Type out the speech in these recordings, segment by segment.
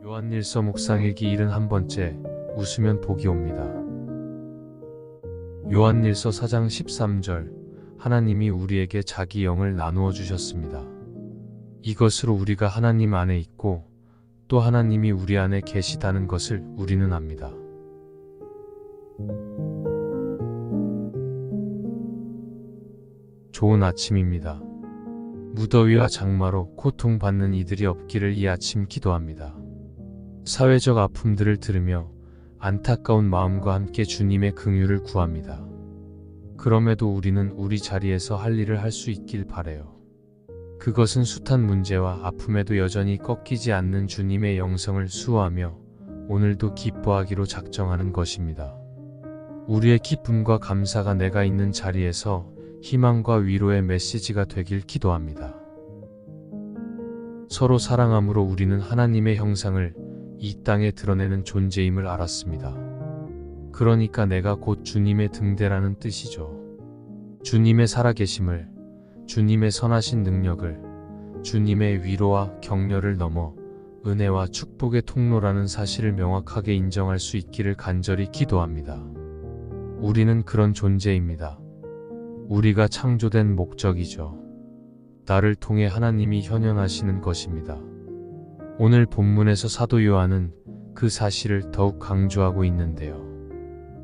요한일서 묵상일기 71번째 웃으면 복이 옵니다. 요한일서 4장 13절 하나님이 우리에게 자기 영을 나누어 주셨습니다. 이것으로 우리가 하나님 안에 있고 또 하나님이 우리 안에 계시다는 것을 우리는 압니다. 좋은 아침입니다. 무더위와 장마로 고통받는 이들이 없기를 이 아침 기도합니다. 사회적 아픔들을 들으며 안타까운 마음과 함께 주님의 긍휼을 구합니다. 그럼에도 우리는 우리 자리에서 할 일을 할 수 있길 바라요. 그것은 숱한 문제와 아픔에도 여전히 꺾이지 않는 주님의 영성을 수호하며 오늘도 기뻐하기로 작정하는 것입니다. 우리의 기쁨과 감사가 내가 있는 자리에서 희망과 위로의 메시지가 되길 기도합니다. 서로 사랑함으로 우리는 하나님의 형상을 이 땅에 드러내는 존재임을 알았습니다. 그러니까 내가 곧 주님의 등대라는 뜻이죠. 주님의 살아계심을, 주님의 선하신 능력을, 주님의 위로와 격려를 넘어 은혜와 축복의 통로라는 사실을 명확하게 인정할 수 있기를 간절히 기도합니다. 우리는 그런 존재입니다. 우리가 창조된 목적이죠. 나를 통해 하나님이 현현하시는 것입니다. 오늘 본문에서 사도 요한은 그 사실을 더욱 강조하고 있는데요.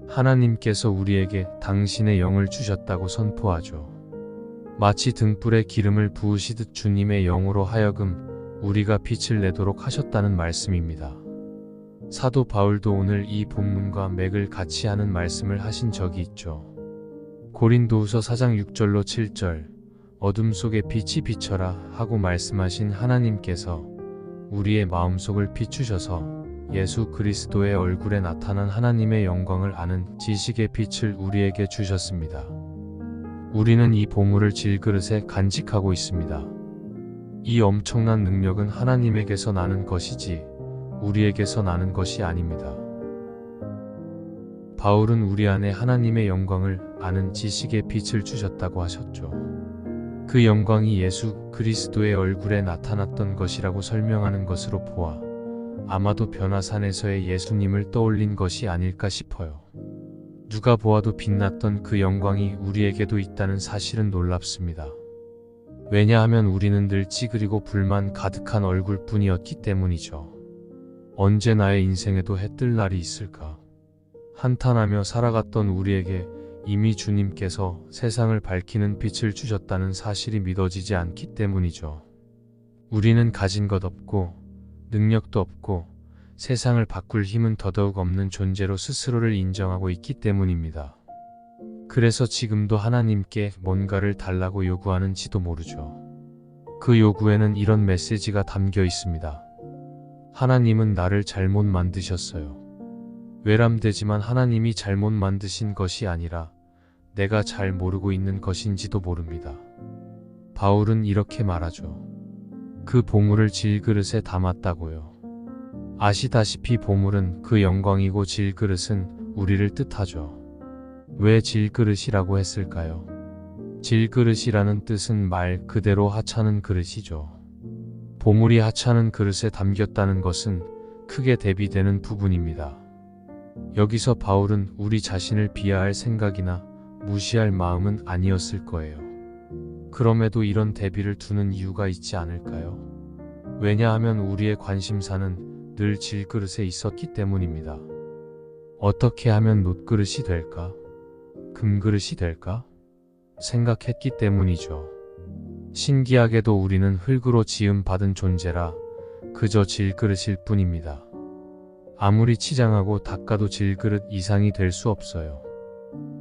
하나님께서 우리에게 당신의 영을 주셨다고 선포하죠. 마치 등불에 기름을 부으시듯 주님의 영으로 하여금 우리가 빛을 내도록 하셨다는 말씀입니다. 사도 바울도 오늘 이 본문과 맥을 같이 하는 말씀을 하신 적이 있죠. 고린도후서 4장 6절로 7절 어둠 속에 빛이 비쳐라 하고 말씀하신 하나님께서 우리의 마음속을 비추셔서 예수 그리스도의 얼굴에 나타난 하나님의 영광을 아는 지식의 빛을 우리에게 주셨습니다. 우리는 이 보물을 질그릇에 간직하고 있습니다. 이 엄청난 능력은 하나님에게서 나는 것이지 우리에게서 나는 것이 아닙니다. 바울은 우리 안에 하나님의 영광을 아는 지식의 빛을 주셨다고 하셨죠. 그 영광이 예수 그리스도의 얼굴에 나타났던 것이라고 설명하는 것으로 보아 아마도 변화산에서의 예수님을 떠올린 것이 아닐까 싶어요. 누가 보아도 빛났던 그 영광이 우리에게도 있다는 사실은 놀랍습니다. 왜냐하면 우리는 늘 찌그리고 불만 가득한 얼굴뿐이었기 때문이죠. 언제 나의 인생에도 해뜰 날이 있을까? 한탄하며 살아갔던 우리에게 이미 주님께서 세상을 밝히는 빛을 주셨다는 사실이 믿어지지 않기 때문이죠. 우리는 가진 것 없고 능력도 없고 세상을 바꿀 힘은 더더욱 없는 존재로 스스로를 인정하고 있기 때문입니다. 그래서 지금도 하나님께 뭔가를 달라고 요구하는지도 모르죠. 그 요구에는 이런 메시지가 담겨 있습니다. 하나님은 나를 잘못 만드셨어요. 외람되지만 하나님이 잘못 만드신 것이 아니라 내가 잘 모르고 있는 것인지도 모릅니다. 바울은 이렇게 말하죠. 그 보물을 질그릇에 담았다고요. 아시다시피 보물은 그 영광이고 질그릇은 우리를 뜻하죠. 왜 질그릇이라고 했을까요? 질그릇이라는 뜻은 말 그대로 하찮은 그릇이죠. 보물이 하찮은 그릇에 담겼다는 것은 크게 대비되는 부분입니다. 여기서 바울은 우리 자신을 비하할 생각이나 무시할 마음은 아니었을 거예요. 그럼에도 이런 대비를 두는 이유가 있지 않을까요? 왜냐하면 우리의 관심사는 늘 질그릇에 있었기 때문입니다. 어떻게 하면 놋그릇이 될까? 금그릇이 될까? 생각했기 때문이죠. 신기하게도 우리는 흙으로 지음받은 존재라 그저 질그릇일 뿐입니다. 아무리 치장하고 닦아도 질그릇 이상이 될 수 없어요.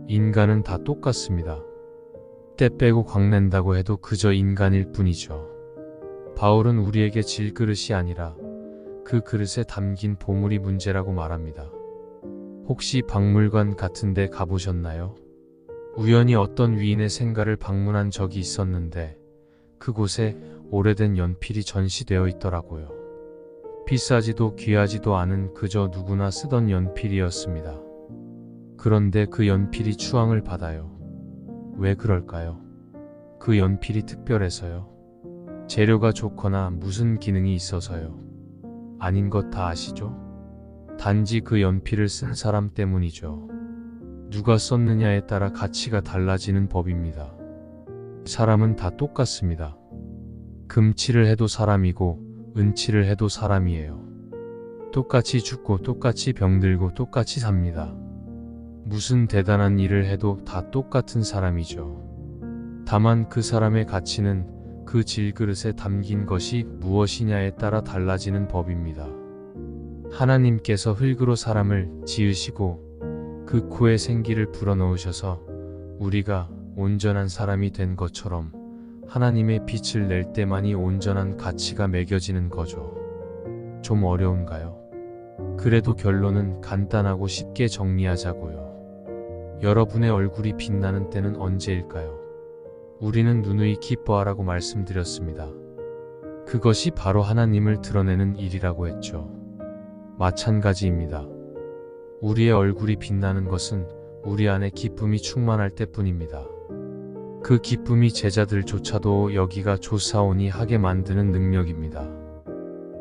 인간은 다 똑같습니다. 때 빼고 광낸다고 해도 그저 인간일 뿐이죠. 바울은 우리에게 질그릇이 아니라 그 그릇에 담긴 보물이 문제라고 말합니다. 혹시 박물관 같은 데 가보셨나요? 우연히 어떤 위인의 생가를 방문한 적이 있었는데 그곳에 오래된 연필이 전시되어 있더라고요. 비싸지도 귀하지도 않은 그저 누구나 쓰던 연필이었습니다. 그런데 그 연필이 추앙을 받아요. 왜 그럴까요? 그 연필이 특별해서요. 재료가 좋거나 무슨 기능이 있어서요. 아닌 것 다 아시죠? 단지 그 연필을 쓴 사람 때문이죠. 누가 썼느냐에 따라 가치가 달라지는 법입니다. 사람은 다 똑같습니다. 금칠을 해도 사람이고 은칠을 해도 사람이에요. 똑같이 죽고 똑같이 병들고 똑같이 삽니다. 무슨 대단한 일을 해도 다 똑같은 사람이죠. 다만 그 사람의 가치는 그 질그릇에 담긴 것이 무엇이냐에 따라 달라지는 법입니다. 하나님께서 흙으로 사람을 지으시고 그 코에 생기를 불어넣으셔서 우리가 온전한 사람이 된 것처럼 하나님의 빛을 낼 때만이 온전한 가치가 매겨지는 거죠. 좀 어려운가요? 그래도 결론은 간단하고 쉽게 정리하자고요. 여러분의 얼굴이 빛나는 때는 언제일까요? 우리는 누누이 기뻐하라고 말씀드렸습니다. 그것이 바로 하나님을 드러내는 일이라고 했죠. 마찬가지입니다. 우리의 얼굴이 빛나는 것은 우리 안에 기쁨이 충만할 때뿐입니다. 그 기쁨이 제자들조차도 여기가 좋사오니 하게 만드는 능력입니다.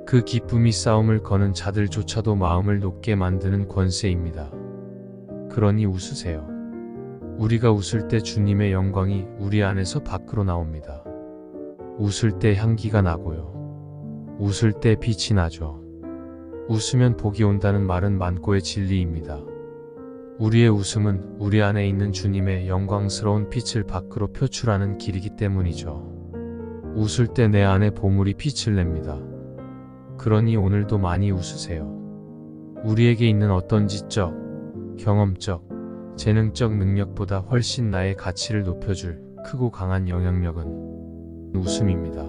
그 기쁨이 싸움을 거는 자들조차도 마음을 높게 만드는 권세입니다. 그러니 웃으세요. 우리가 웃을 때 주님의 영광이 우리 안에서 밖으로 나옵니다. 웃을 때 향기가 나고요. 웃을 때 빛이 나죠. 웃으면 복이 온다는 말은 만고의 진리입니다. 우리의 웃음은 우리 안에 있는 주님의 영광스러운 빛을 밖으로 표출하는 길이기 때문이죠. 웃을 때 내 안에 보물이 빛을 냅니다. 그러니 오늘도 많이 웃으세요. 우리에게 있는 어떤 지적, 경험적, 재능적 능력보다 훨씬 나의 가치를 높여줄 크고 강한 영향력은 웃음입니다.